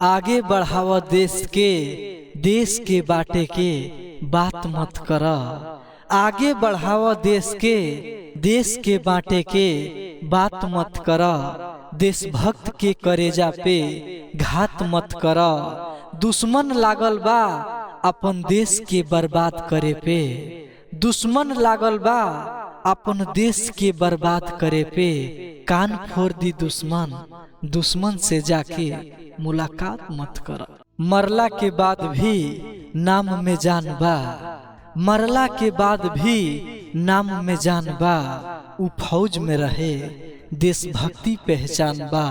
आगे बढ़ावा देश के बाटे के बात मत कर। आगे बढ़ावा देश के बाटे के बात मत कर। देशभक्त के करेजा पे घात मत कर। दुश्मन लागल बा अपन देश के बर्बाद करे पे। दुश्मन लागल बा अपन देश के बर्बाद करे पे। कान फोड़ दी दुश्मन से जाके मुलाकात मत कर। मरला के बाद भी नाम में जान बा। मरला के बाद भी नाम में जान बा। उ फौज में रहे देशभक्ति पहचान बा।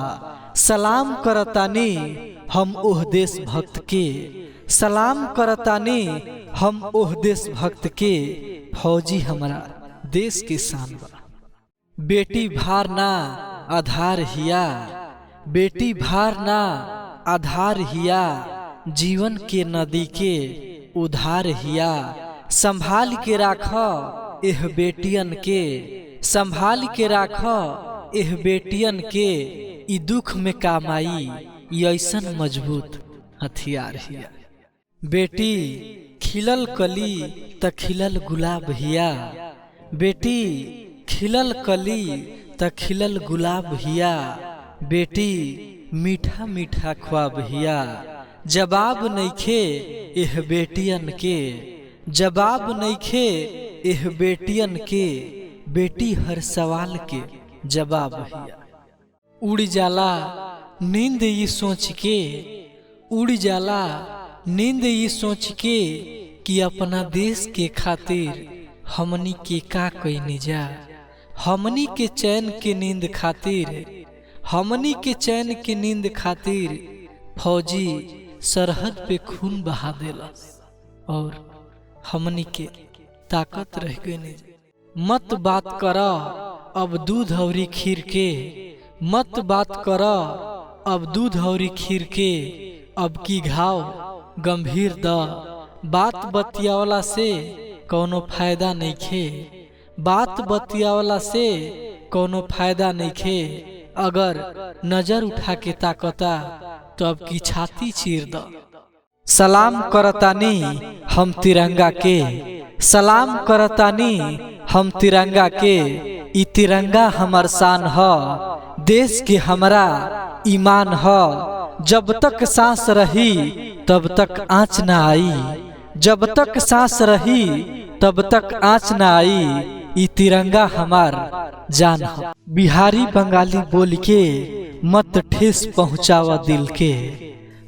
सलाम करतानी हम ओह देशभक्त के। सलाम करतानी हम ओह देशभक्त के। फौजी हमारा देश के शान बा। बेटी भार ना आधार हिया। बेटी भार ना आधार हिया। जीवन के नदी के उधार हिया। संभाल के राख एह बेटियन के। संभाल के राख एह बेटियन के। ई दुख में काम आई ऐसन मजबूत हथियार हिया। बेटी खिलल कली त खिलल गुलाब हिया। बेटी खिलल कली त खिलल गुलाब हिया। बेटी मीठा मीठा ख्वाब हिया। जवाब नइखे एह बेटियन के। जवाब नइखे एह बेटियन के। बेटी हर सवाल के जवाब हिया। उड़ जाला नींद ये सोच के। उड़ जाला नींद ये सोच के कि अपना देश के खातिर हमनी के का कइनी जा। हमनी के चैन के नींद खातिर। हमनी के चैन के नींद खातिर फौजी सरहद पे खून बहा देला और हमनी के ताकत रह गई। मत बात कर अब दूध औरी खीर के। मत बात कर अब दूध औरी खीर के। अब की घाव गंभीर द। बात बतियावला से कौनो फायदा नहीं खे। बात बतियावला से कौनो फायदा नहीं खे। अगर नजर उठा के ताकता तो अब की छाती चीर द। सलाम करतानी हम तिरंगा के। सलाम करतानी हम तिरंगा के। ई तिरंगा हमार शान ह। देश के हमरा ईमान ह। जब तक सांस रही तब तक आँच ना आई। जब तक सांस रही तब तक आँच ना आई। ई तिरंगा हमार जान ह। बिहारी बंगाली बोल के मत ठेस पहुँचावा दिल के।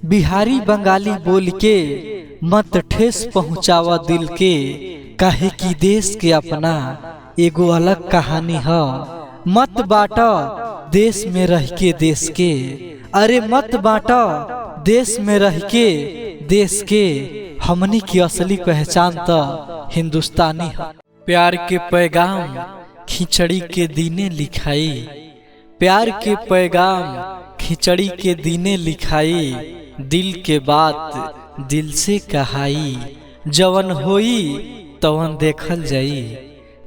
बिहारी बंगाली बोल के मत ठेस पहुँचावा दिल के। काहे कि देश के अपना एगो अलग कहानी ह। मत बाटा देश में रह के देश के। अरे मत बाटा देश में रह के देश के। हमनी की असली पहचान तो हिंदुस्तानी है। प्यार के पैगाम खिचड़ी के दीने लिखाई। प्यार के पैगाम खिचड़ी के दीने लिखाई। दिल के बात दिल से कहाई। जवन होई तवन देखल जाई।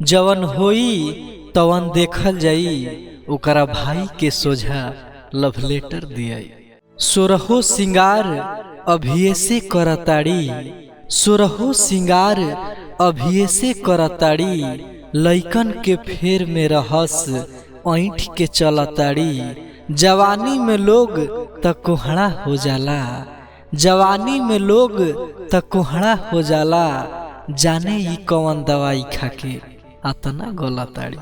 जवन होई तवन देखल जाई। ओकरा भाई के सोझा लव लेटर दियाई। सोरहो सिंगार अभिये से करताड़ी। सोरहो सिंगार अभिये से करताड़ी। लइकन के फेर में रहस ऐंठ के चलताड़ी। जवानी में लोग त कोहड़ा हो जाला। जवानी में लोग त कोहड़ा हो जाला। जाने ई कौन दवाई खाके अतना गलताड़ी।